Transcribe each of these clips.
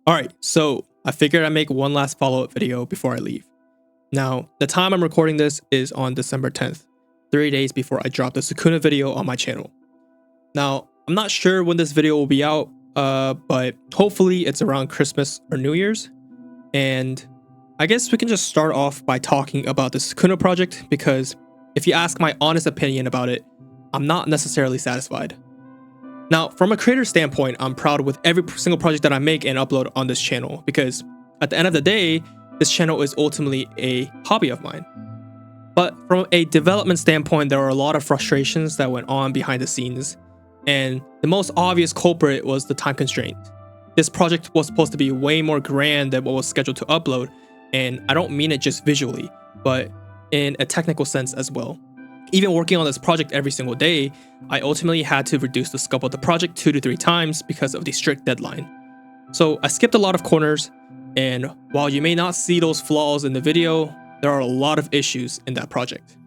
Alright, so I figured I'd make one last follow-up video before I leave. Now, the time I'm recording this is on December 10th, 3 days before I drop the Sukuna video on my channel. Now, I'm not sure when this video will be out, but hopefully it's around Christmas or New Year's. And I guess we can just start off by talking about the Sukuna project, because if you ask my honest opinion about it, I'm not necessarily satisfied. Now, from a creator standpoint, I'm proud with every single project that I make and upload on this channel, because at the end of the day, this channel is ultimately a hobby of mine. But from a development standpoint, there are a lot of frustrations that went on behind the scenes, and the most obvious culprit was the time constraint. This project was supposed to be way more grand than what was scheduled to upload, and I don't mean it just visually, but in a technical sense as well. Even working on this project every single day, I ultimately had to reduce the scope of the project 2 to 3 times because of the strict deadline. So I skipped a lot of corners, and while you may not see those flaws in the video, there are a lot of issues in that project.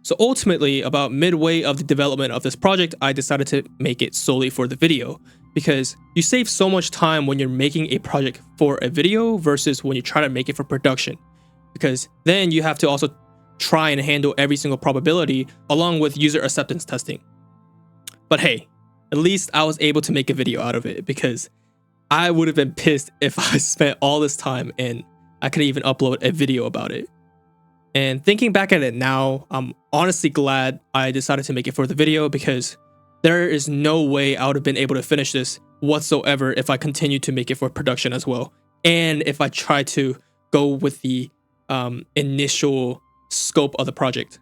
So ultimately, about midway of the development of this project, I decided to make it solely for the video, because you save so much time when you're making a project for a video versus when you try to make it for production, because then you have to also try and handle every single probability along with user acceptance testing. But hey, at least I was able to make a video out of it, because I would have been pissed if I spent all this time and I couldn't even upload a video about it. And thinking back at it now, I'm honestly glad I decided to make it for the video, because there is no way I would have been able to finish this whatsoever if I continued to make it for production as well, and if I tried to go with the initial scope of the project.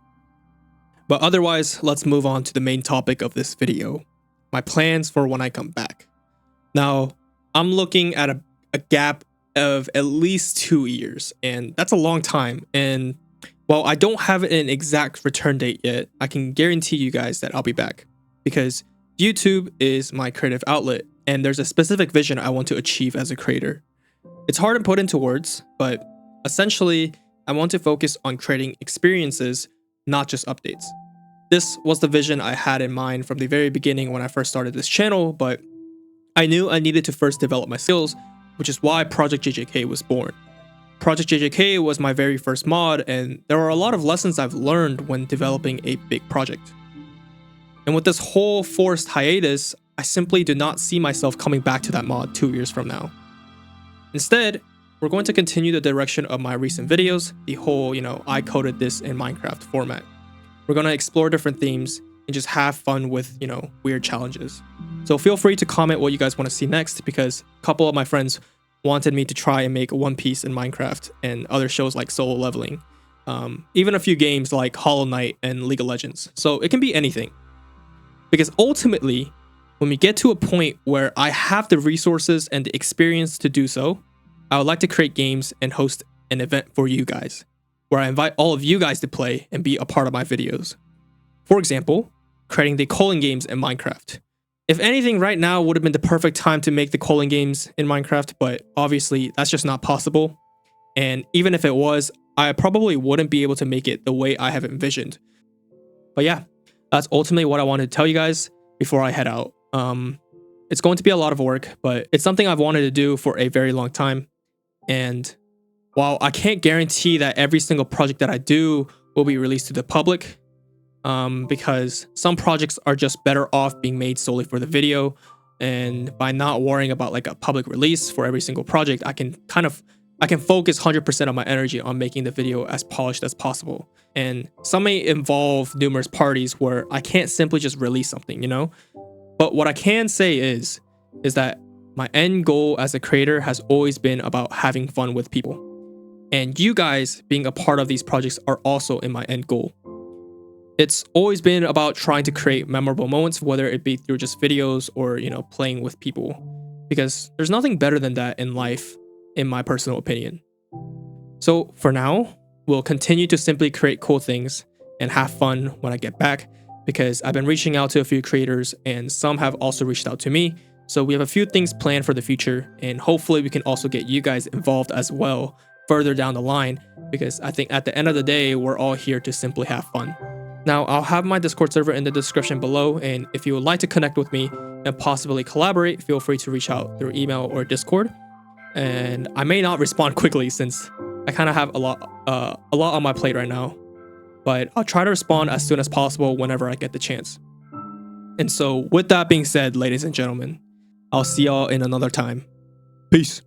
But otherwise, let's move on to the main topic of this video: my plans for when I come back. Now, I'm looking at a gap of at least 2 years, and that's a long time. And while I don't have an exact return date yet, I can guarantee you guys that I'll be back, because YouTube is my creative outlet, and there's a specific vision I want to achieve as a creator. It's hard to put into words, but essentially, I want to focus on creating experiences, not just updates. This was the vision I had in mind from the very beginning when I first started this channel, but I knew I needed to first develop my skills, which is why Project JJK was born. Project JJK was my very first mod, and there are a lot of lessons I've learned when developing a big project. And with this whole forced hiatus, I simply do not see myself coming back to that mod 2 years from now. Instead, we're going to continue the direction of my recent videos, the whole, I coded this in Minecraft format. We're going to explore different themes and just have fun with, weird challenges. So feel free to comment what you guys want to see next, because a couple of my friends wanted me to try and make One Piece in Minecraft and other shows like Solo Leveling. Even a few games like Hollow Knight and League of Legends. So it can be anything. Because ultimately, when we get to a point where I have the resources and the experience to do so, I would like to create games and host an event for you guys, where I invite all of you guys to play and be a part of my videos. For example, creating the Colon games in Minecraft. If anything, right now would have been the perfect time to make the Colon games in Minecraft, but obviously that's just not possible. And even if it was, I probably wouldn't be able to make it the way I have envisioned. But yeah, that's ultimately what I wanted to tell you guys before I head out. It's going to be a lot of work, but it's something I've wanted to do for a very long time. And while I can't guarantee that every single project that I do will be released to the public, because some projects are just better off being made solely for the video, and by not worrying about like a public release for every single project, I can focus 100% of my energy on making the video as polished as possible. And some may involve numerous parties where I can't simply just release something, But what I can say is that my end goal as a creator has always been about having fun with people. And you guys being a part of these projects are also in my end goal. It's always been about trying to create memorable moments, whether it be through just videos or, playing with people. Because there's nothing better than that in life, in my personal opinion. So for now, we'll continue to simply create cool things and have fun when I get back, because I've been reaching out to a few creators and some have also reached out to me. So we have a few things planned for the future, and hopefully we can also get you guys involved as well further down the line, because I think at the end of the day, we're all here to simply have fun. Now, I'll have my Discord server in the description below, and if you would like to connect with me and possibly collaborate, feel free to reach out through email or Discord. and I may not respond quickly since I kind of have a lot on my plate right now. But I'll try to respond as soon as possible whenever I get the chance. And so with that being said, ladies and gentlemen, I'll see y'all in another time. Peace.